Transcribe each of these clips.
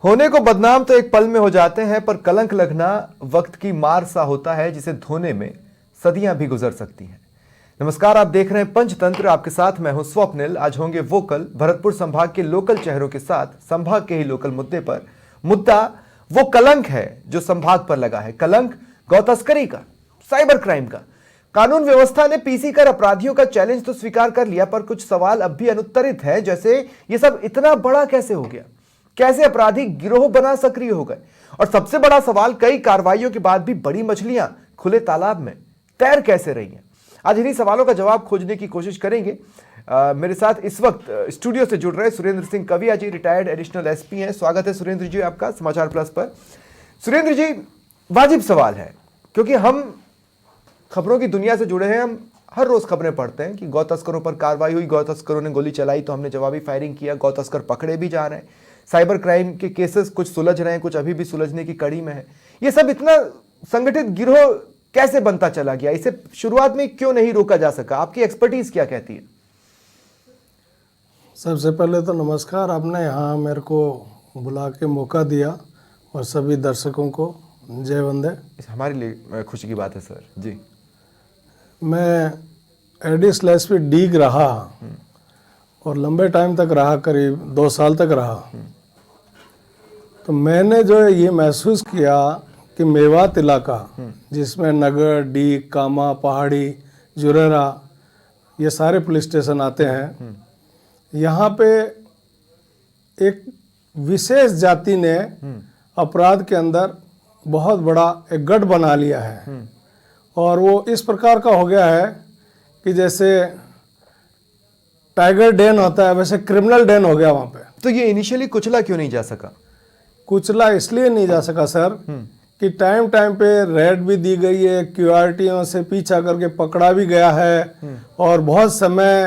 होने को बदनाम तो एक पल में हो जाते हैं, पर कलंक लगना वक्त की मार सा होता है जिसे धोने में सदियां भी गुजर सकती हैं। नमस्कार, आप देख रहे हैं पंचतंत्र। आपके साथ मैं हूं स्वप्निल। आज होंगे वोकल भरतपुर संभाग के लोकल चेहरों के साथ संभाग के ही लोकल मुद्दे पर। मुद्दा वो कलंक है जो संभाग पर लगा है। कलंक गौ तस्करी का, साइबर क्राइम का। कानून व्यवस्था ने पीसी कर अपराधियों का चैलेंज तो स्वीकार कर लिया, पर कुछ सवाल अब भी अनुत्तरित है, जैसे ये सब इतना बड़ा कैसे हो गया, कैसे अपराधी गिरोह बना सक्रिय हो गए, और सबसे बड़ा सवाल, कई कार्रवाइयों के बाद भी बड़ी मछलियां खुले तालाब में तैर कैसे रही हैं। आज इन्हीं सवालों का जवाब खोजने की कोशिश करेंगे। मेरे साथ इस वक्त स्टूडियो से जुड़ रहे सुरेंद्र सिंह कविया जी, रिटायर्ड एडिशनल एसपी हैं। स्वागत है सुरेंद्र जी आपका समाचार प्लस पर। सुरेंद्र जी, वाजिब सवाल है, क्योंकि हम खबरों की दुनिया से जुड़े हैं। हम हर रोज खबरें पढ़ते हैं कि गौ तस्करों पर कार्रवाई हुई, गौ तस्करों ने गोली चलाई तो हमने जवाबी फायरिंग किया, गौ तस्कर पकड़े भी जा रहे हैं, साइबर क्राइम के केसेस कुछ सुलझ रहे हैं, कुछ अभी भी सुलझने की कड़ी में है। ये सब इतना संगठित गिरोह कैसे बनता चला गया? इसे शुरुआत में क्यों नहीं रोका जा सका? आपकी एक्सपर्टीज क्या कहती है? सबसे पहले तो नमस्कार, आपने यहाँ मेरे को बुला के मौका दिया और सभी दर्शकों को जय वंदे। हमारे लिए खुशी की बात है सर जी। मैं एडिशनल एसपी डीग रहा और लंबे टाइम तक रहा, करीब 2 साल तक रहा। तो मैंने जो ये महसूस किया कि मेवात इलाका, जिसमें नगर, डीग, कामा, पहाड़ी, जुरेरा, ये सारे पुलिस स्टेशन आते हैं, यहाँ पे एक विशेष जाति ने अपराध के अंदर बहुत बड़ा एक गढ़ बना लिया है। और वो इस प्रकार का हो गया है कि जैसे टाइगर डेन होता है, वैसे क्रिमिनल डेन हो गया वहाँ पे। तो ये इनिशियली कुचला क्यों नहीं जा सका? कुचला इसलिए नहीं जा सका सर कि टाइम टाइम पे रेड भी दी गई है, क्यूआरटीओ से पीछा करके पकड़ा भी गया है, और बहुत समय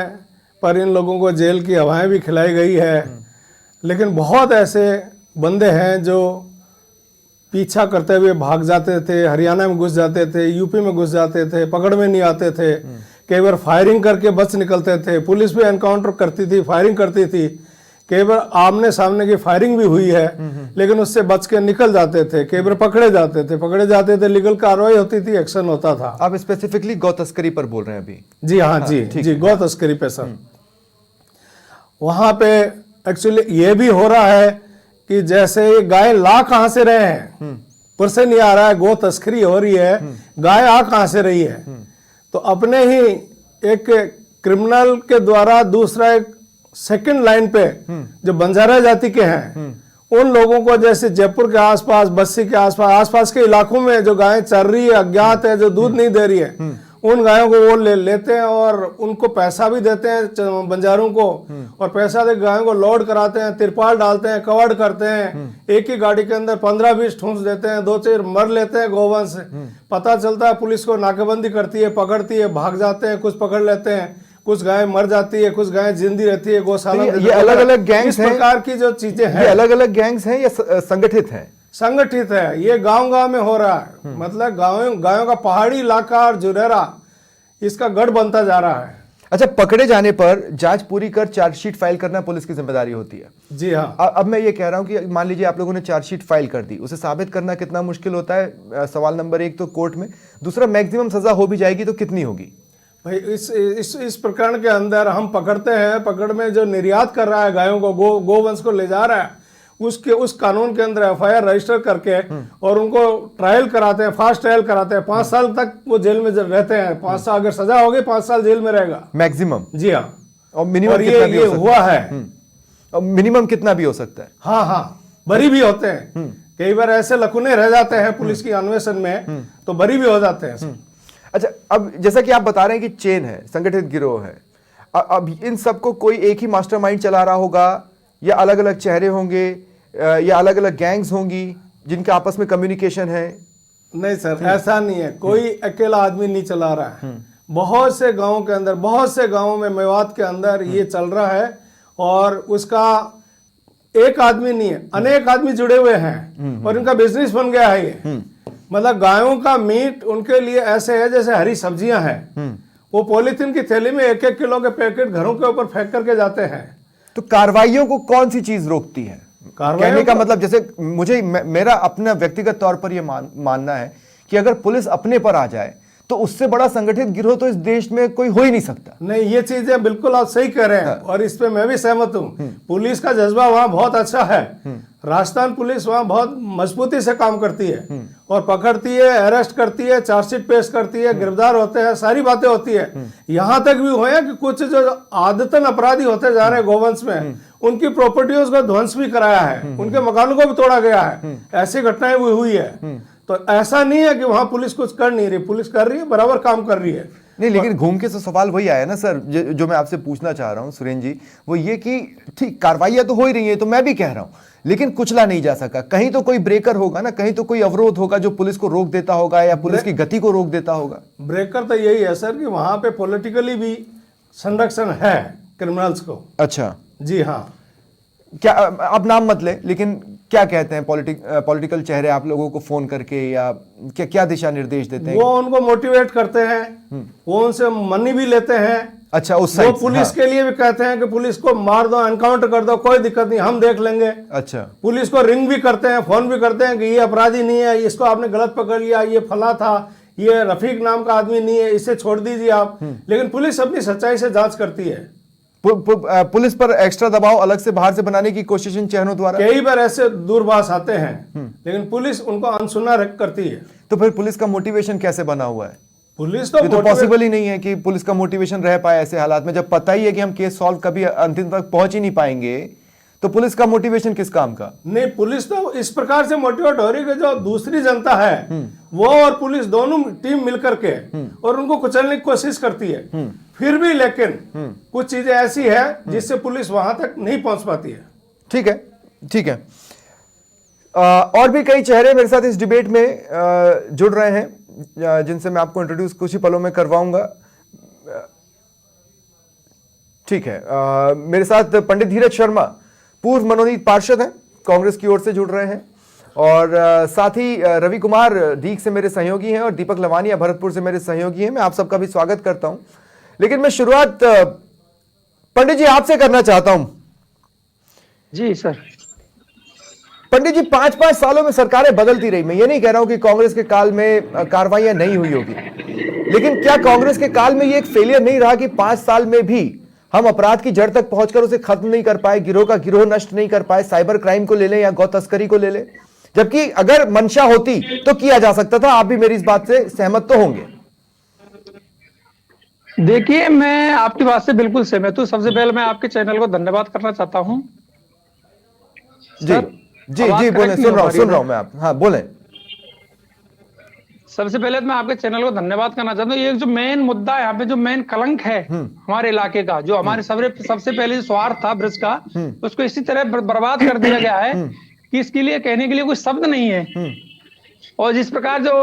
पर इन लोगों को जेल की हवाएं भी खिलाई गई है। लेकिन बहुत ऐसे बंदे हैं जो पीछा करते हुए भाग जाते थे, हरियाणा में घुस जाते थे, यूपी में घुस जाते थे, पकड़ में नहीं आते थे, कई बार फायरिंग करके बच निकलते थे, पुलिस भी एनकाउंटर करती थी, फायरिंग करती थी, कई बार आमने सामने की फायरिंग भी हुई है, लेकिन उससे बच के निकल जाते थे, कई बार पकड़े जाते थे, लीगल कार्रवाई होती थी, एक्शन होता था। आप स्पेसिफिकली गौ तस्करी पर बोल रहे हैं अभी? जी हाँ, जी गौ तस्करी पे सर। वहां पे एक्चुअली ये भी हो रहा है कि जैसे ये गाय ला कहां से रहे हैं, पुर से नहीं आ रहा है, गो तस्करी हो रही है, गाय आ कहां से रही है। तो अपने ही एक क्रिमिनल के द्वारा दूसरा एक सेकंड लाइन पे जो बंजारा जाति के हैं, उन लोगों को, जैसे जयपुर के आसपास, बस्सी के आसपास के इलाकों में जो गायें चल रही है, अज्ञात है, जो दूध नहीं दे रही है, उन गायों को वो लेते हैं और उनको पैसा भी देते हैं बंजारों को, और पैसा दे गायों को लोड कराते हैं, तिरपाल डालते हैं, कवर्ड करते हैं, एक ही गाड़ी के अंदर 15-20 ठूंस देते हैं, 2-4 मर लेते हैं गोवंश। पता चलता है, पुलिस को नाकेबंदी करती है, पकड़ती है, भाग जाते हैं, कुछ पकड़ लेते हैं, कुछ गाय मर जाती है, कुछ गाय जिंदी रहती है, गौशाला। ये अलग अलग गैंग्स हैं, इस प्रकार की जो चीजें हैं, ये अलग अलग गैंग्स हैं या संगठित हैं? संगठित है। ये गांव में हो रहा है, मतलब गायों का पहाड़ी इलाका और जुरेरा इसका गढ़ बनता जा रहा है। अच्छा, पकड़े जाने पर जांच पूरी कर चार्जशीट फाइल करना पुलिस की जिम्मेदारी होती है? जी हाँ। अब मैं ये कह रहा हूं कि मान लीजिए आप लोगों ने चार्जशीट फाइल कर दी, उसे साबित करना कितना मुश्किल होता है? सवाल नंबर 1 तो कोर्ट में, दूसरा मैक्सिमम सजा हो भी जाएगी तो कितनी होगी? भाई इस प्रकरण के अंदर हम पकड़ते हैं, पकड़ में जो निर्यात कर रहा है गायों को, गोवंश को ले जा रहा है, उस कानून के अंदर एफआईआर रजिस्टर करके और उनको ट्रायल कराते हैं, फास्ट ट्रायल कराते हैं। 5 साल तक वो जेल में रहते हैं। 5 साल अगर सजा होगी, 5 साल जेल में रहेगा मैक्सिमम। जी हाँ। और मिनिमम कितना भी ये हुआ है। और मिनिमम कितना भी हो सकता है? हाँ, बरी भी होते हैं। कई बार ऐसे लकुने रह जाते हैं पुलिस की अन्वेषण में, तो बरी भी हो जाते हैं। अच्छा, अब जैसा कि आप बता रहे हैं कि चेन है, संगठित गिरोह है, अब इन सबको कोई एक ही मास्टरमाइंड चला रहा होगा, या अलग अलग चेहरे होंगे, या अलग अलग गैंग्स होंगी जिनके आपस में कम्युनिकेशन है? नहीं सर, ऐसा नहीं है। कोई अकेला आदमी नहीं चला रहा है। बहुत से गांवों के अंदर, बहुत से गांवों में मेवात के अंदर ये चल रहा है, और उसका एक आदमी नहीं है, अनेक आदमी जुड़े हुए हैं, और इनका बिजनेस बन गया है ये। मतलब गायों का मीट उनके लिए ऐसे है जैसे हरी सब्जियां हैं। वो पॉलीथीन की थैली में 1-1 किलो के पैकेट घरों के ऊपर फेंक करके जाते हैं। तो कार्रवाइयों को कौन सी चीज रोकती है? कार्रवाई कहने का मतलब जैसे मुझे मेरा अपना व्यक्तिगत तौर पर यह मानना है कि अगर पुलिस अपने पर आ जाए तो उससे बड़ा संगठित गिरोह तो इस देश में कोई हो ही नहीं सकता। नहीं, ये चीजें बिल्कुल आप सही कह रहे हैं और इस पे मैं भी सहमत हूँ। पुलिस का जज्बा वहाँ बहुत अच्छा है। राजस्थान पुलिस वहाँ बहुत मजबूती से काम करती है और पकड़ती है, अरेस्ट करती है, चार्जशीट पेश करती है, गिरफ्तार होते हैं, सारी बातें होती है। यहाँ तक भी हुए हैं कि कुछ जो आदतन अपराधी होते जा रहे हैं गोवंश में, उनकी प्रॉपर्टियों का ध्वंस भी कराया है, उनके मकानों को भी तोड़ा गया है। ऐसी घटनाएं भी हुई है। तो ऐसा नहीं है कि वहां पुलिस कुछ कर नहीं रही, पुलिस कर रही है, बराबर काम कर रही है। नहीं, लेकिन घूम के तो सवाल वही आया ना सर, जो मैं आपसे पूछना चाह रहा हूं सुरेंद्र जी, वो ये कि ठीक कार्रवाइयां तो हो ही रही है, तो मैं भी कह रहा हूं, लेकिन कुचला नहीं जा सका। कहीं तो कोई ब्रेकर होगा ना, कहीं तो कोई अवरोध होगा जो पुलिस को रोक देता होगा या पुलिस की गति को रोक देता होगा। ब्रेकर तो यही है सर कि वहां पे पॉलिटिकली भी संरक्षण है क्रिमिनल्स को। अच्छा, जी हाँ। क्या अब नाम मत ले, लेकिन क्या कहते हैं पॉलिटिकल चेहरे आप लोगों को फोन करके या क्या दिशा निर्देश देते हैं? वो उनको मोटिवेट करते हैं, वो उनसे मनी भी लेते हैं। अच्छा, उस वो साइड पुलिस के लिए भी कहते हैं कि पुलिस को मार दो, एनकाउंटर कर दो, कोई दिक्कत नहीं, हम देख लेंगे। अच्छा, पुलिस को रिंग भी करते हैं, फोन भी करते हैं कि ये अपराधी नहीं है, इसको आपने गलत पकड़ लिया, ये फला था, ये रफीक नाम का आदमी नहीं है, इसे छोड़ दीजिए आप। लेकिन पुलिस अपनी सच्चाई से जांच करती है। पुलिस पर एक्स्ट्रा दबाव अलग से बाहर से बनाने की कोशिश इन चेहरों द्वारा कई बार ऐसे दूरभाष आते हैं, लेकिन पुलिस उनको अनसुना करती है। तो फिर पुलिस का मोटिवेशन कैसे बना हुआ है? पुलिस ये तो पॉसिबल ही नहीं है कि पुलिस का मोटिवेशन रह पाए ऐसे हालात में, जब पता ही है कि हम केस सॉल्व कभी अंतिम तक पहुंच ही नहीं पाएंगे। तो पुलिस का मोटिवेशन किस काम का? नहीं, पुलिस तो इस प्रकार से मोटिवेट हो रही है कि जो दूसरी जनता है वो और पुलिस दोनों टीम मिलकर के और उनको कुचलने की कोशिश करती है। फिर भी लेकिन कुछ चीजें ऐसी है जिससे पुलिस वहां तक नहीं पहुंच पाती है। ठीक है, ठीक है। और भी कई चेहरे मेरे साथ इस डिबेट में जुड़ रहे हैं जिनसे मैं आपको इंट्रोड्यूस कुछ ही पलों में करवाऊंगा। ठीक है, मेरे साथ पंडित धीरज शर्मा, पूर्व मनोनीत पार्षद हैं, कांग्रेस की ओर से जुड़ रहे हैं, और साथ ही रवि कुमार दीग से मेरे सहयोगी हैं और दीपक लवानिया भरतपुर से मेरे सहयोगी हैं। मैं आप सबका भी स्वागत करता हूं, लेकिन मैं शुरुआत पंडित जी आपसे करना चाहता हूं। जी सर। पंडित जी, 5-5 सालों में सरकारें बदलती रही। मैं ये नहीं कह रहा हूं कि कांग्रेस के काल में कार्रवाइयां नहीं हुई होगी, लेकिन क्या कांग्रेस के काल में ये एक फेलियर नहीं रहा कि 5 साल में भी हम अपराध की जड़ तक पहुंचकर उसे खत्म नहीं कर पाए, गिरोह का गिरोह नष्ट नहीं कर पाए? साइबर क्राइम को ले लें या गौ तस्करी को ले लें, जबकि अगर मंशा होती तो किया जा सकता था। आप भी मेरी इस बात से सहमत तो होंगे? देखिए, मैं आपकी बात से बिल्कुल सहमत हूं। सबसे पहले मैं आपके चैनल को धन्यवाद करना चाहता हूं। जी जी जी, बोले, सुन रहा हूं मैं आप। हाँ, बोले। सबसे पहले तो मैं आपके चैनल को धन्यवाद करना चाहता हूँ। ये जो मेन मुद्दा है यहाँ पे, जो मेन कलंक है हमारे इलाके का, जो हमारे सबसे पहले स्वार्थ था ब्रज का, उसको इसी तरह बर्बाद कर दिया गया है कि इसके लिए कहने के लिए कोई शब्द नहीं है। और जिस प्रकार जो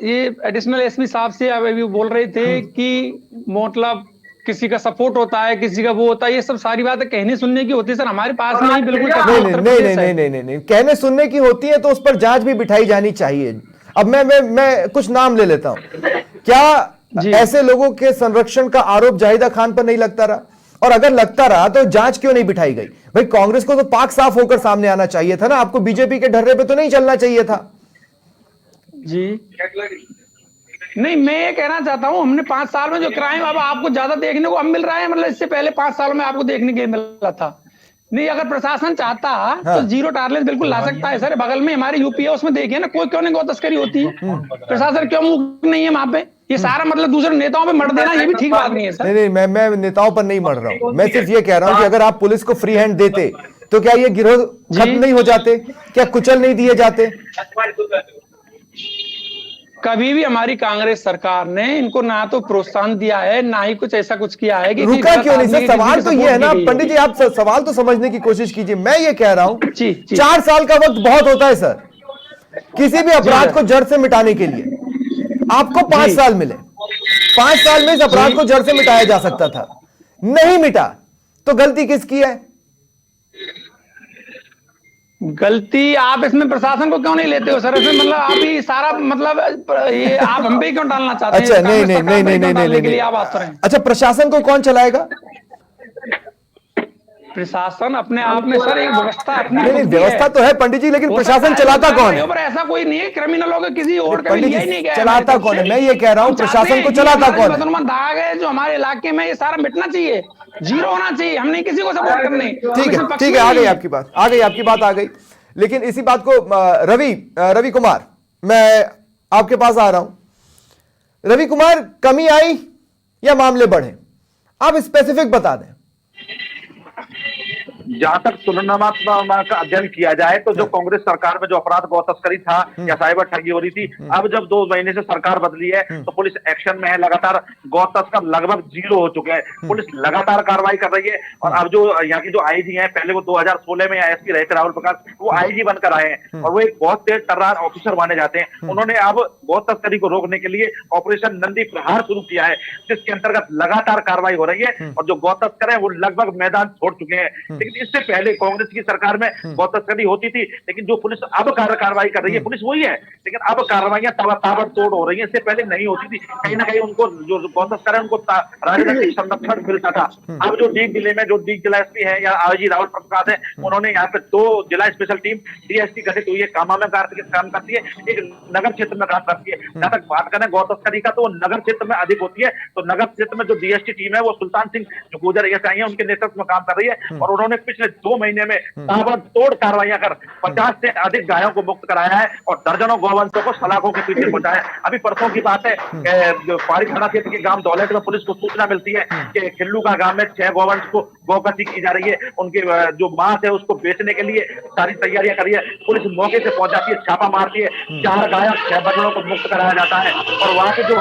ये एडिशनल एसपी साहब से अभी बोल रहे थे कि मतलब किसी का सपोर्ट होता है, किसी का वो होता है, ये सब सारी बातें कहने सुनने की होती है। सर, हमारे पास में बिल्कुल नहीं, कहने सुनने की होती है तो उस पर जांच भी बिठाई जानी चाहिए। अब मैं कुछ नाम ले लेता हूं। क्या ऐसे लोगों के संरक्षण का आरोप जाहिदा खान पर नहीं लगता रहा? और अगर लगता रहा तो जांच क्यों नहीं बिठाई गई? भाई, कांग्रेस को तो पाक साफ होकर सामने आना चाहिए था ना, आपको बीजेपी के ढर्रे पे तो नहीं चलना चाहिए था। जी नहीं, मैं ये कहना चाहता हूं, हमने 5 साल में जो क्राइम अब आपको ज्यादा देखने को अब मिल रहा है, मतलब इससे पहले 5 सालों में आपको देखने के मिला था नहीं। अगर प्रशासन चाहता तो जीरो टॉलरेंस बिल्कुल ला सकता है सर। बगल में हमारे यूपी है, उसमें देखिए ना, कोई क्यों नहीं गौ तस्करी होती है। प्रशासन क्यों मुख नहीं है वहां पे? ये सारा मतलब दूसरे नेताओं पे मर देना, ये भी ठीक बात नहीं है सर। नहीं, मैं नेताओं पर नहीं मर रहा हूं। मैं सिर्फ ये कह रहा हूं कि अगर आप पुलिस को फ्री हैंड देते तो क्या ये गिरोह खत्म नहीं हो जाते? क्या कुचल नहीं दिए जाते? कभी भी हमारी कांग्रेस सरकार ने इनको ना तो प्रोत्साहन दिया है, ना ही कुछ ऐसा कुछ किया है कि रुका क्यों नहीं सर? सवाल तो ये है ना पंडित जी, आप सवाल तो समझने की कोशिश कीजिए। मैं ये कह रहा हूं 4 साल का वक्त बहुत होता है सर किसी भी अपराध को जड़ से मिटाने के लिए। आपको 5 साल मिले, 5 साल में इस अपराध को जड़ से मिटाया जा सकता था, नहीं मिटा, तो गलती किसकी है? गलती आप इसमें प्रशासन को क्यों नहीं लेते हो सर? इसमें मतलब आप ही सारा मतलब ये आप हम पे क्यों डालना चाहते हैं? अच्छा, नहीं, आप बात करें। अच्छा, प्रशासन को कौन चलाएगा? प्रशासन अपने आप में सर एक व्यवस्था अपनी नहीं नहीं, होती है। व्यवस्था तो है पंडित जी, लेकिन हो प्रशासन सकता है चलाता कौन है? पर ऐसा कोई नहीं है, क्रिमिनलों का किसी और का पंडित लिया ही जी नहीं गया है चलाता हमारी तरफ कौन है? से। मैं ये कह रहा हूँ हम चाहते प्रशासन हैं को कि चलाता हमारे कौन है? बदनुमा दाग है जो हमारे इलाके में, ये सारा मिटना चाहिए, जीरो होना चाहिए। हम नहीं किसी को सपोर्ट करने, ठीक है, आ गई आपकी बात, आपकी बात आ गई। लेकिन इसी बात को रवि कुमार, मैं आपके पास आ रहा हूं। रवि कुमार, कमी आई या मामले बढ़े? आप स्पेसिफिक बता दें। जहां तक तुलनात्मक का अध्ययन किया जाए तो जो कांग्रेस सरकार में जो अपराध गौ तस्करी था या साइबर ठगी हो रही थी, अब जब 2 महीने से सरकार बदली है तो पुलिस एक्शन में है, लगातार गौ तस्कर लगभग 0 हो चुके हैं। पुलिस लगातार कार्रवाई कर रही है। और अब जो यहाँ की जो आईजी हैं, पहले वो 2016 में एसपी रहे थे राहुल प्रकाश, वो आईजी बनकर आए हैं और वो एक बहुत तेज तर्रार ऑफिसर माने जाते हैं। उन्होंने अब गौ तस्करी को रोकने के लिए ऑपरेशन नंदी प्रहार शुरू किया है, जिसके अंतर्गत लगातार कार्रवाई हो रही है और जो गौ तस्कर है वो लगभग मैदान छोड़ चुके हैं। लेकिन इससे पहले कांग्रेस की सरकार में गौ तस्करी होती थी, लेकिन जो पुलिस अब कार्रवाई कर रही है, पुलिस वही है, लेकिन अब कार्रवाइयां ताबड़तोड़ हो रही है। इससे पहले नहीं होती थी, कहीं ना कहीं उनको जो गौ तस्कर है उनको राजनीतिक संरक्षण मिलता था। अब जो डीग जिले में जो डीग जिला एसपी है या आईजी राहुल प्रकाश है, उन्होंने यहाँ पे 2 जिला स्पेशल टीम डीएसपी गठित हुई है, कामा में काम करती है, एक नगर क्षेत्र में काम करती है। जहां तक बात करें गौ तस्करी का, तो वो नगर क्षेत्र में अधिक होती है। तो नगर क्षेत्र में जो डीएसटी टीम है वो सुल्तान सिंह जो गुजर एएसआई है उनके नेतृत्व में काम कर रही है और उन्होंने पिछले 2 महीने में ताबड़तोड़ कार्रवाइयां कर 50 से अधिक गायों को मुक्त कराया है और दर्जनों गौवंशों को सलाखों के पीछे पहुंचाया है। अभी परसों की बात है, पहाड़ी थाना क्षेत्र के गांव दौलत में पुलिस को सूचना मिलती है कि खिल्लू का गांव में 6 गौवंश को गौकसी की जा रही है। उनके जो मांस है उसको बेचने के लिए सारी तैयारियां करी है। पुलिस मौके से पहुंच जाती है, छापा मारती है, 4 गाय 6 बछड़ों को मुक्त कराया जाता है और वहां से जो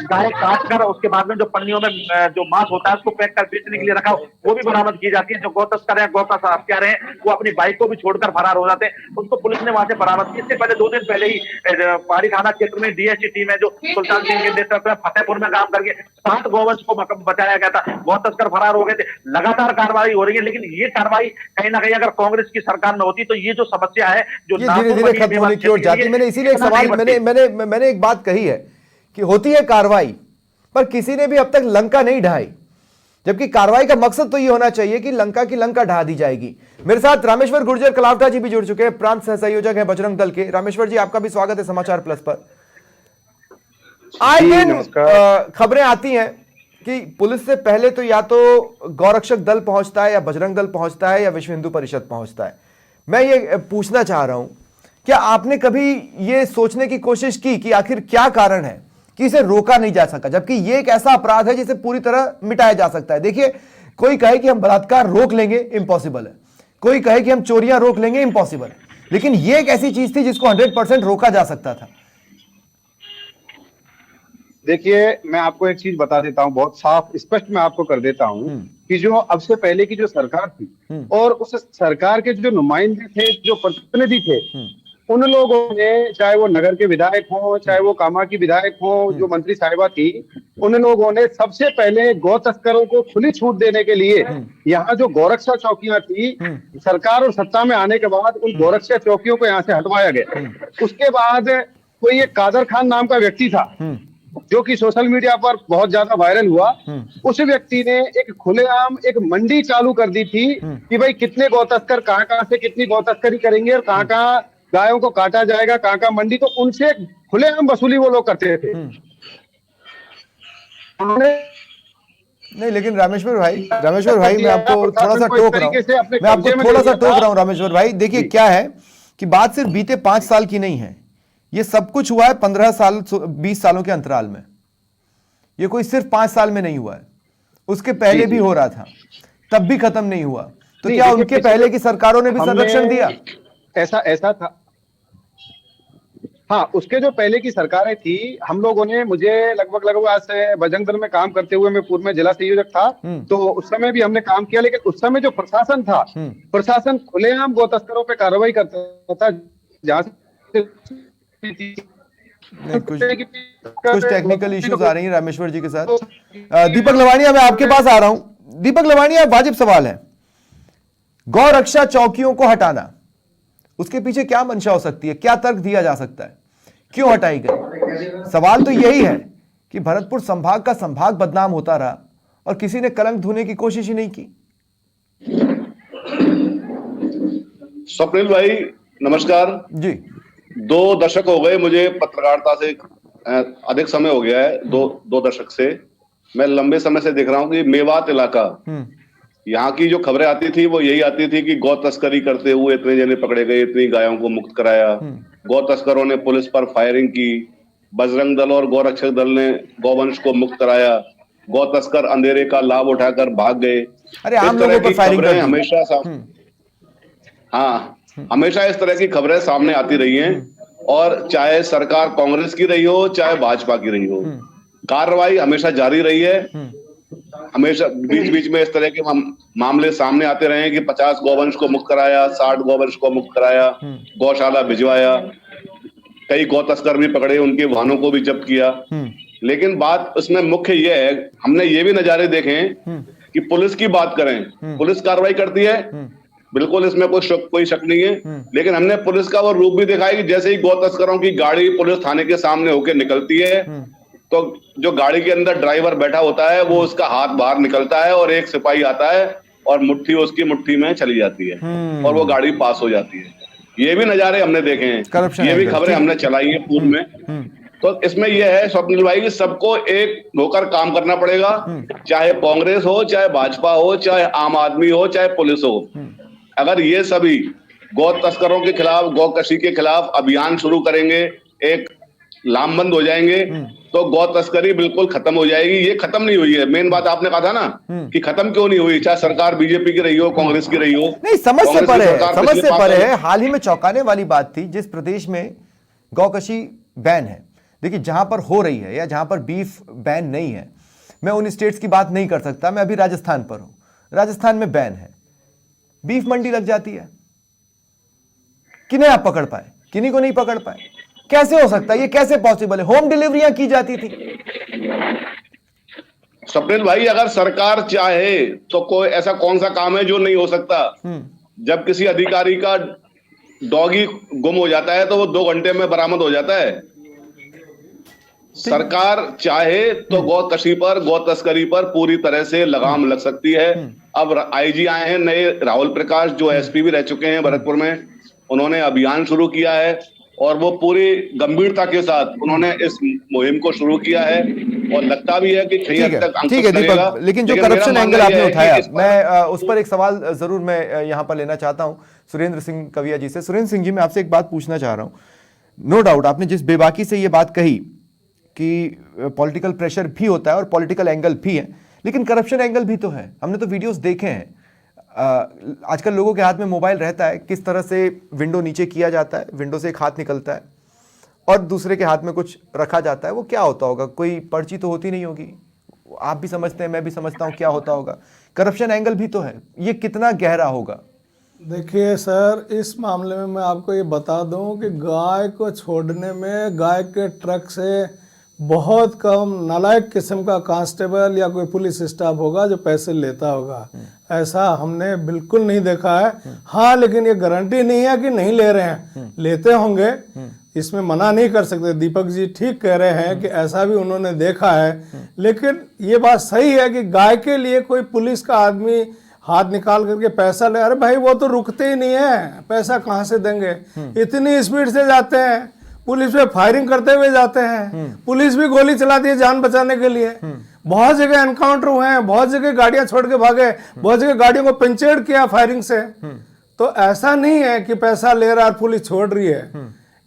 गाय काट कर उसके बाद में जो पन्नियों में जो मांस होता है उसको पैक कर बेचने के लिए रखा वो भी बरामद की जाती है। जो गौ तस्कर है, गौ का हत्यारे हैं, वो अपनी बाइक को भी छोड़कर फरार हो जाते हैं, उसको पुलिस ने वहां से बरामद किया। इससे पहले 2 दिन पहले ही पहाड़ी थाना क्षेत्र में डीएसटी टीम है जो सुल्तान सिंह के नेतृत्व में फतेहपुर में काम करके 7 गौवंश को बचाया गया था। गौ तस्कर फरार हो गए थे। लगातार कार्रवाई हो रही है, लेकिन ये कार्रवाई कहीं ना कहीं अगर कांग्रेस की सरकार में होती तो ये जो समस्या है जो धीरे धीरे खत्म होने की ओर जाती। मैंने इसीलिए एक सवाल मैंने एक बात कही है कि होती है कार्रवाई, पर किसी ने भी अब तक लंका नहीं ढाई, जबकि कार्रवाई का मकसद तो ये होना चाहिए कि लंका की लंका ढा दी जाएगी। मेरे साथ रामेश्वर गुर्जर कलावटा जी भी जुड़ चुके हैं, प्रांत सह संयोजक हैं बजरंग दल के। रामेश्वर जी, आपका भी स्वागत है समाचार प्लस पर। आए दिन खबरें आती हैं कि पुलिस से पहले तो या तो गौरक्षक दल पहुंचता है या बजरंग दल पहुंचता है या विश्व हिंदू परिषद पहुंचता है। मैं ये पूछना चाह रहा हूं, क्या आपने कभी ये सोचने की कोशिश की कि आखिर क्या कारण है कि इसे रोका नहीं जा सका, जबकि ये एक ऐसा अपराध है जिसे पूरी तरह मिटाया जा सकता है? देखिए, कोई कहे कि हम बलात्कार रोक लेंगे, इम्पॉसिबल है। कोई कहे कि हम चोरियां रोक लेंगे, इम्पॉसिबल है। लेकिन ये एक ऐसी चीज थी जिसको 100% रोका जा सकता था। देखिए, मैं आपको एक चीज बता देता हूं, बहुत साफ स्पष्ट मैं आपको कर देता हूं कि जो अब से पहले की जो सरकार थी और उस सरकार के जो नुमाइंदे थे, जो प्रतिनिधि थे, उन लोगों ने, चाहे वो नगर के विधायक हो, चाहे वो कामा की विधायक हो, जो मंत्री साहिबा थी, उन लोगों ने सबसे पहले गौ तस्करों को खुली छूट देने के लिए यहाँ जो गौरक्षा चौकियां थी, सरकार और सत्ता में आने के बाद उन गौरक्षा चौकियों को यहाँ से हटवाया गया। उसके बाद कोई एक कादर खान नाम का व्यक्ति था जो कि सोशल मीडिया पर बहुत ज्यादा वायरल हुआ। उस व्यक्ति ने एक खुलेआम एक मंडी चालू कर दी थी कि भाई कितने गौ तस्कर कहाँ से कितनी गौ तस्करी करेंगे और कहाँ गायों को काटा जाएगा, कहाँ मंडी, तो उनसे खुलेआम वसूली वो लोग करते थे। नहीं, लेकिन रामेश्वर भाई मैं आपको थोड़ा सा टोक रहा हूं। रामेश्वर भाई, देखिए क्या है कि बात सिर्फ बीते 5 साल की नहीं है, ये सब कुछ हुआ है 15 साल 20 सालों के अंतराल में। ये कोई सिर्फ 5 साल में नहीं हुआ है, उसके पहले भी हो रहा था, तब भी खत्म नहीं हुआ। तो क्या उनके पहले की सरकारों ने भी संरक्षण दिया? ऐसा था। हाँ, उसके जो पहले की सरकारें थी, हम लोगों ने, मुझे लगभग आज से बजरंग दल में काम करते हुए मैं पूर्व में जिला संयोजक था, तो उस समय भी हमने काम किया, लेकिन उस समय जो प्रशासन था, प्रशासन खुलेआम गौ तस्करों पे कार्रवाई करता था। जहां से कुछ टेक्निकल इश्यूज आ रही हैं रामेश्वर जी के साथ। दीपक लवानिया, मैं आपके पास आ रहा हूं। दीपक लवानिया, वाजिब सवाल है, गौ रक्षा चौकियों को हटाना, उसके पीछे क्या मंशा हो सकती है? क्या तर्क दिया जा सकता है, क्यों हटाई गई? सवाल तो यही है कि भरतपुर संभाग का संभाग बदनाम होता रहा और किसी ने कलंक धोने की कोशिश ही नहीं की। स्वप्निल भाई नमस्कार। जी। 2 दशक हो गए मुझे पत्रकारिता से, अधिक समय हो गया है, दो दशक से मैं लंबे समय से देख रहा हूं कि मेवात इलाका, यहाँ की जो खबरें आती थी वो यही आती थी कि गौ तस्करी करते हुए इतने जने पकड़े गए, इतनी गायों को मुक्त कराया, गौ तस्करों ने पुलिस पर फायरिंग की, बजरंग दल और गौरक्षक दल ने गौवंश को मुक्त कराया, गौ तस्कर अंधेरे का लाभ उठाकर भाग गए। अरे आम इस तरह लोगों पर की फायरिंग कर खबरें दी। हमेशा हाँ, हमेशा इस तरह की खबरें सामने आती रही हैं, और चाहे सरकार कांग्रेस की रही हो चाहे भाजपा की रही हो, कार्रवाई हमेशा जारी रही है। हमेशा बीच बीच में इस तरह के मामले सामने आते रहे कि 50 गौवंश को मुक्त कराया, 60 गौवंश को मुक्त कराया, गौशाला भिजवाया, कई गौ तस्कर भी पकड़े, उनके वाहनों को भी जब्त किया। लेकिन बात उसमें मुख्य यह है, हमने ये भी नजारे देखे हैं कि पुलिस की बात करें, पुलिस कार्रवाई करती है, बिल्कुल इसमें कोई शक नहीं है, लेकिन हमने पुलिस का वो रूप भी देखा है कि जैसे ही गौ तस्करों की गाड़ी पुलिस थाने के सामने होकर निकलती है तो जो गाड़ी के अंदर ड्राइवर बैठा होता है वो उसका हाथ बाहर निकलता है और एक सिपाही आता है और मुट्ठी उसकी मुट्ठी में चली जाती है और वो गाड़ी पास हो जाती है। ये भी नजारे हमने देखे हैं, ये भी खबरें हमने चलाई हैं पूर्व में। तो इसमें यह है स्वप्निल भाई कि सबको एक होकर काम करना पड़ेगा, चाहे कांग्रेस हो, चाहे भाजपा हो, चाहे आम आदमी हो, चाहे पुलिस हो। अगर ये सभी गौ तस्करों के खिलाफ, गौकशी के खिलाफ अभियान शुरू करेंगे, एक लामबंद हो जाएंगे, तो गौ तस्करी बिल्कुल खत्म हो जाएगी। ये खत्म नहीं हुई है, मेन बात आपने कहा था ना कि खत्म क्यों नहीं हुई, चाहे सरकार बीजेपी की रही हो, कांग्रेस की रही हो। नहीं, समझ से परे है। हाल ही में चौंकाने वाली बात थी, जिस प्रदेश में गौकशी बैन है, देखिए जहां पर हो रही है या जहां पर बीफ बैन नहीं है, मैं उन स्टेट्स की बात नहीं कर सकता, मैं अभी राजस्थान पर हूं। राजस्थान में बैन है, बीफ मंडी लग जाती है, किन्हें आप पकड़ पाए, किन्हीं को नहीं पकड़ पाए। कैसे हो सकता है, ये कैसे पॉसिबल है? होम डिलीवरियां की जाती थी। स्वप्निल भाई, अगर सरकार चाहे तो कोई ऐसा कौन सा काम है जो नहीं हो सकता। जब किसी अधिकारी का डॉगी गुम हो जाता है तो वो 2 घंटे में बरामद हो जाता है। सरकार चाहे तो गौ तस्करी पर पूरी तरह से लगाम लग सकती है। अब आईजी आए हैं नए, राहुल प्रकाश, जो एसपी भी रह चुके हैं भरतपुर में, उन्होंने अभियान शुरू किया है और वो पूरी गंभीरता के साथ उन्होंने इस मुहिम को शुरू किया है और लगता भी है कि कहीं हद तक अंकुश ठीक है लगेगा। दीपक, लेकिन जो करप्शन एंगल आपने उठाया, मैं उस पर एक सवाल जरूर मैं यहां पर लेना चाहता हूं सुरेंद्र सिंह कविया जी से। सुरेंद्र सिंह जी, मैं आपसे एक बात पूछना चाह रहा हूं। नो डाउट आपने जिस बेबाकी से ये बात कही कि पॉलिटिकल प्रेशर भी होता है और पॉलिटिकल एंगल भी है, लेकिन करप्शन एंगल भी तो है। हमने तो वीडियोस देखे हैं, आजकल लोगों के हाथ में मोबाइल रहता है, किस तरह से विंडो नीचे किया जाता है, विंडो से एक हाथ निकलता है और दूसरे के हाथ में कुछ रखा जाता है। वो क्या होता होगा, कोई पर्ची तो होती नहीं होगी, आप भी समझते हैं, मैं भी समझता हूं क्या होता होगा। करप्शन एंगल भी तो है, ये कितना गहरा होगा? देखिए सर, इस मामले में मैं आपको ये बता दूं कि गाय को छोड़ने में गाय के ट्रक से बहुत कम नालायक किस्म का कांस्टेबल या कोई पुलिस स्टाफ होगा जो पैसे लेता होगा। ऐसा हमने बिल्कुल नहीं देखा है। हाँ, लेकिन ये गारंटी नहीं है कि नहीं ले रहे हैं, लेते होंगे, इसमें मना नहीं कर सकते। दीपक जी ठीक कह रहे हैं कि ऐसा भी उन्होंने देखा है, लेकिन ये बात सही है कि गाय के लिए कोई पुलिस का आदमी हाथ निकाल करके पैसा ले, अरे भाई वो तो रुकते ही नहीं है, पैसा कहाँ से देंगे? इतनी स्पीड से जाते हैं, पुलिस पे फायरिंग करते हुए जाते हैं, पुलिस भी गोली चलाती है जान बचाने के लिए। बहुत जगह एनकाउंटर हुए हैं, बहुत जगह गाड़ियां छोड़ के भागे, बहुत जगह गाड़ियों को पंचर किया फायरिंग से। तो ऐसा नहीं है कि पैसा ले रहा है पुलिस छोड़ रही है।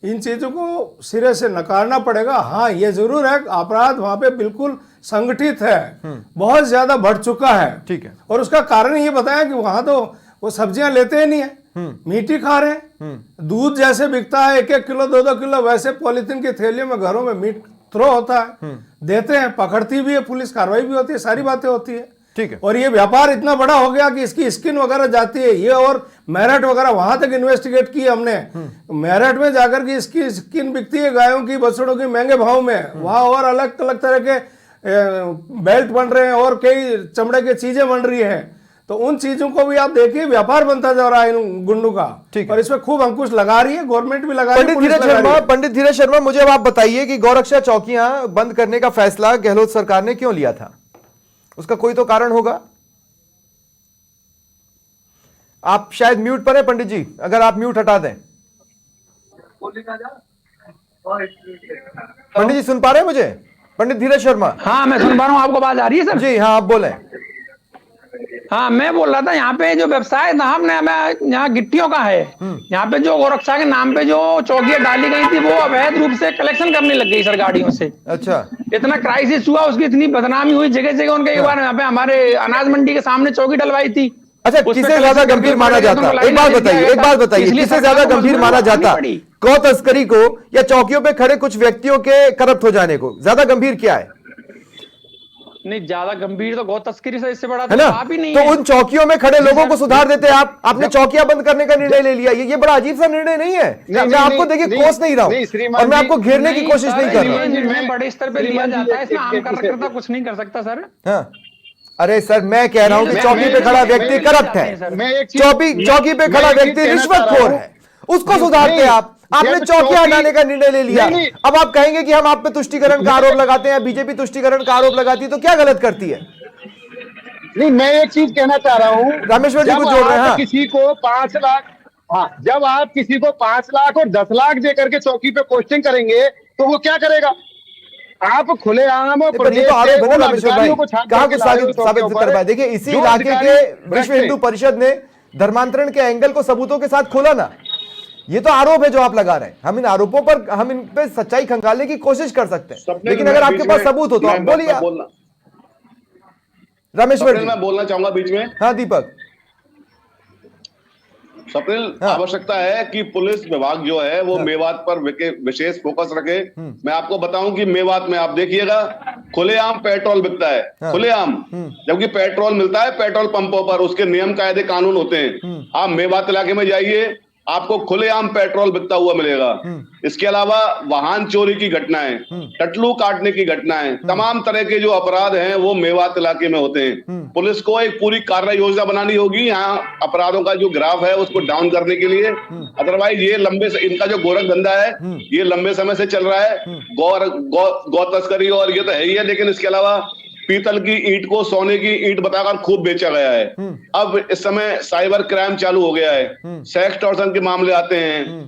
इन चीजों को सिरे से नकारना पड़ेगा। हाँ, ये जरूर है, अपराध वहां पे बिल्कुल संगठित है, बहुत ज्यादा बढ़ चुका है। ठीक है। और उसका कारण ये बताया कि वहां तो वो सब्जियां लेते ही नहीं है, मीट ही खा रहे हैं। दूध जैसे बिकता है 1-1 किलो 2-2 किलो, वैसे पॉलिथीन की थैलियों में घरों में मीट थ्रो होता है, देते हैं, पकड़ती भी है पुलिस, कार्रवाई भी होती है, सारी बातें होती है। ठीक है। और ये व्यापार इतना बड़ा हो गया कि इसकी स्किन वगैरह जाती है, ये और मेरठ वगैरह वहां तक इन्वेस्टिगेट की हमने। मेरठ में जाकर के इसकी स्किन बिकती है गायों की, बछड़ों की, महंगे भाव में। वहां और अलग अलग तरह के बेल्ट बन रहे हैं और कई चमड़े की चीजें बन रही है। तो उन चीजों को भी आप देखिए, व्यापार बनता जा रहा है इन गुंडों का। और इसमें खूब अंकुश लगा रही है गवर्नमेंट भी, लगा रही है। पंडित धीरज शर्मा, मुझे अब आप बताइए कि गौरक्षा चौकियां बंद करने का फैसला गहलोत सरकार ने क्यों लिया था? उसका कोई तो कारण होगा। आप शायद म्यूट पर है पंडित जी, अगर आप म्यूट हटा दें। पंडित जी सुन पा रहे हैं मुझे? पंडित धीरज शर्मा। हाँ मैं सुन पा रहा हूँ, आपको आवाज आ रही है सर? जी हाँ, आप बोलें। हाँ मैं बोल रहा था, यहाँ पे जो व्यवसाय था हमने यहाँ गिट्टियों का है, यहाँ पे जो गोरक्षा के नाम पे जो चौकियां डाली गई थी वो अवैध रूप से कलेक्शन करने लग गई सर गाड़ियों से। अच्छा, इतना क्राइसिस हुआ, उसकी इतनी बदनामी हुई जगह जगह उनके। एक बार यहाँ पे हमारे अनाज मंडी के सामने चौकी डलवाई थी। अच्छा, किसे ज्यादा गंभीर माना जाता? एक बात बताइए, किसे ज्यादा गंभीर माना जाता? गौ तस्करी को या चौकियों पे खड़े कुछ व्यक्तियों के करप्ट हो जाने को? ज्यादा गंभीर क्या है? नहीं, ज्यादा गंभीर तो गौ तस्करी से इससे बड़ा है ना? आप ही नहीं तो है। उन चौकियों में खड़े लोगों को सुधार देते आप, आपने चौकियां बंद करने का निर्णय ले लिया। ये बड़ा अजीब सा निर्णय नहीं है? मैं आपको देखिए कोस नहीं रहा हूं और मैं आपको घेरने की कोशिश नहीं कर रहा हूं। बड़े स्तर पे लिया जाता है, इसमें आम कार्यकर्ता कुछ नहीं कर सकता सर। हाँ, अरे सर मैं कह रहा हूं कि चौकी पे खड़ा व्यक्ति करप्ट है, चौकी पे खड़ा व्यक्ति रिश्वतखोर है, उसको सुधारते आप। आपने चौकियां हटाने का निर्णय ले लिया। अब आप कहेंगे कि हम आप पे तुष्टीकरण का आरोप लगाते हैं, बीजेपी तुष्टीकरण का आरोप लगाती है, तो क्या गलत करती है? नहीं, मैं एक चीज कहना चाह रहा हूँ, रामेश्वर जी कुछ जोड़ रहे हैं। किसी को 5 लाख, हाँ, जब आप किसी को 5 लाख और 10 लाख दे करके चौकी पे पोस्टिंग करेंगे तो वो क्या करेगा? आप खुलेआम प्रदेश तो आरोप है ना रामेश्वर भाई, कहाँ कुछ साबित कर पाए? देखिए इसी इलाके के विश्व हिंदू परिषद ने धर्मांतरण के एंगल को सबूतों के साथ खोला ना। ये तो आरोप है जो आप लगा रहे हैं। हम इन आरोपों पर, हम इन पे सच्चाई खंगालने की कोशिश कर सकते हैं, लेकिन अगर आपके पास सबूत हो तो आप बोलिए। रामेश्वर जी, मैं बोलना चाहूंगा बीच में। हाँ दीपक। स्वप्निल, हाँ। आवश्यकता है कि पुलिस विभाग जो है वो मेवात पर विशेष फोकस रखे। मैं आपको बताऊं कि मेवात में आप देखिएगा खुलेआम पेट्रोल बिकता है, खुलेआम, जबकि पेट्रोल मिलता है पेट्रोल पंपों पर, उसके नियम कायदे कानून होते हैं। आप मेवात इलाके में जाइए, आपको खुलेआम पेट्रोल बिकता हुआ मिलेगा। इसके अलावा वाहन चोरी की घटनाएं, टटलू काटने की घटनाएं, तमाम तरह के जो अपराध हैं वो मेवात इलाके में होते हैं। पुलिस को एक पूरी कार्य योजना बनानी होगी यहाँ अपराधों का जो ग्राफ है उसको डाउन करने के लिए। अदरवाइज ये इनका जो गोरख धंधा है ये लंबे समय से चल रहा है। गौ तस्करी और ये तो है ही है, लेकिन इसके अलावा पीतल की ईंट को सोने की ईंट बताकर खूब बेचा गया है। अब इस समय साइबर क्राइम चालू हो गया है, सेक्स टॉर्शन के मामले आते हैं,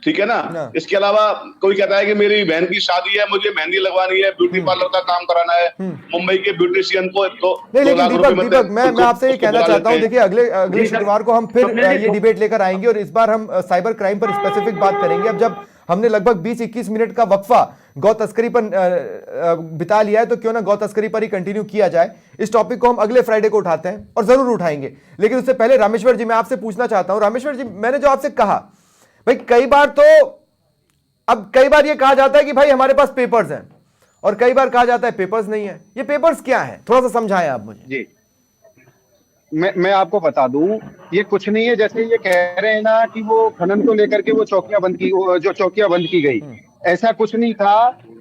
ठीक है ना। इसके अलावा कोई कहता है कि मेरी बहन की शादी है, मुझे मेहंदी लगवानी है, ब्यूटी पार्लर का काम कराना है, मुंबई के ब्यूटिशियन को नहीं, लेकिन दीपक मैं आपसे ये कहना चाहता हूँ, देखिए अगले शुक्रवार को हम फिर ये डिबेट लेकर आएंगे और इस बार हम साइबर क्राइम पर स्पेसिफिक बात करेंगे। अब जब हमने लगभग 20-21 मिनट का वक्फा गौ तस्करी पर बिता लिया है, तो क्यों ना गौ तस्करी पर ही कंटिन्यू किया जाए। इस टॉपिक को हम अगले फ्राइडे को उठाते हैं और जरूर उठाएंगे। लेकिन उससे पहले रामेश्वर जी, मैं आपसे पूछना चाहता हूं। रामेश्वर जी, मैंने जो आपसे कहा भाई, कई बार ये कहा जाता है कि भाई हमारे पास पेपर्स हैं, और कई बार कहा जाता है पेपर्स नहीं है। ये पेपर्स क्या है, थोड़ा सा समझाएं आप मुझे। जी, मैं आपको बता दूं, ये कुछ नहीं है। जैसे ये कह रहे हैं ना कि वो खनन को लेकर के वो चौकियां बंद की गई, ऐसा कुछ नहीं था।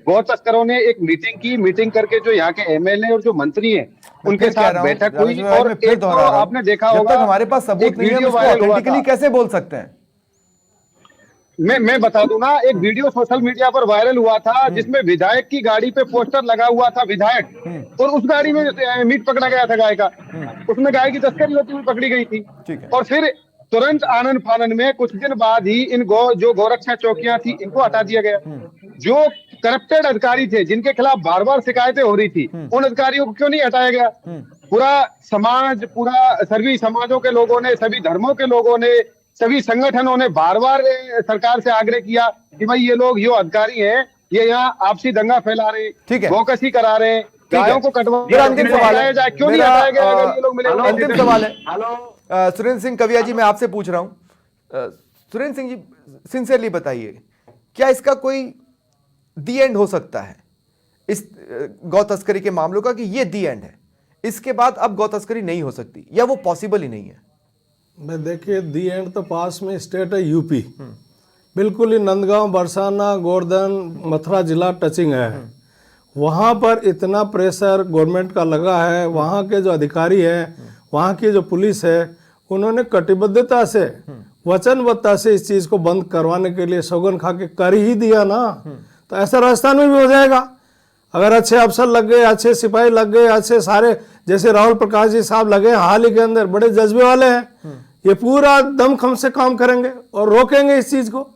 गौ तस्करों ने एक मीटिंग की, मीटिंग करके जो यहाँ के एमएलए और जो मंत्री हैं उनके साथ बैठक हुई, और एक तो आपने देखा होगा, हमारे पास सबूत नहीं है, हम इसको ऑथेंटिकली कैसे बोल सकते हैं? मैं बता दूं ना, एक वीडियो सोशल मीडिया पर वायरल हुआ था जिसमें विधायक की गाड़ी पे पोस्टर लगा हुआ था विधायक, और उस गाड़ी में मीट पकड़ा गया था गाय का, उसमें गाय की तस्करी होती हुई पकड़ी गई थी। और फिर तुरंत आनन फानन में कुछ दिन बाद ही इन जो गौरक्षा चौकियां थी इनको हटा दिया गया। जो करप्टेड अधिकारी थे जिनके खिलाफ बार बार शिकायतें हो रही थी, उन अधिकारियों को क्यों नहीं हटाया गया? पूरा समाज, पूरा सभी समाजों के लोगों ने, सभी धर्मों के लोगों ने, सभी संगठनों ने बार बार सरकार से आग्रह किया कि भाई ये लोग, जो अधिकारी हैं, ये यहाँ आपसी दंगा फैला रहे हैं, गौकसी करा रहे हैं, गायों को कटवा। अंतिम सवाल है, क्यों नहीं हटाया गया अगर ये लोग मिले? अंतिम सवाल है सुरेंद्र सिंह कविया जी, मैं आपसे पूछ रहा हूं। सुरेंद्र सिंह जी, सिंसियरली बताइए, क्या इसका कोई दी एंड हो सकता है इस गौ तस्करी के मामलों का, कि ये दी एंड है, इसके बाद अब गौ तस्करी नहीं हो सकती, या वो पॉसिबल ही नहीं है? मैं देखिए, दी एंड तो पास में स्टेट है यूपी, बिल्कुल ही नंदगांव, बरसाना, गोवर्धन, मथुरा जिला टचिंग है। वहाँ पर इतना प्रेशर गवर्नमेंट का लगा है, वहाँ के जो अधिकारी हैं, वहाँ की जो पुलिस है, उन्होंने कटिबद्धता से, वचनबद्धता से इस चीज़ को बंद करवाने के लिए सौगंध खा के कर ही दिया ना। तो ऐसा राजस्थान में भी हो जाएगा अगर अच्छे अफसर लग गए, अच्छे सिपाही लग गए, अच्छे सारे, जैसे राहुल प्रकाश जी साहब लगे हाल ही के अंदर, बड़े जज्बे वाले हैं, ये पूरा दमखम से काम करेंगे और रोकेंगे इस चीज को,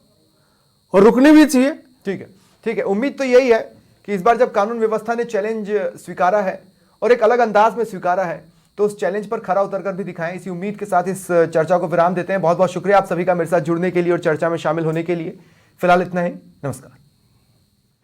और रुकनी भी चाहिए। ठीक है, ठीक है। उम्मीद तो यही है कि इस बार जब कानून व्यवस्था ने चैलेंज स्वीकारा है और एक अलग अंदाज में स्वीकारा है, तो उस चैलेंज पर खरा उतरकर भी दिखाएं। इसी उम्मीद के साथ इस चर्चा को विराम देते हैं। बहुत बहुत शुक्रिया आप सभी का मेरे साथ जुड़ने के लिए और चर्चा में शामिल होने के लिए। फिलहाल इतना ही, नमस्कार।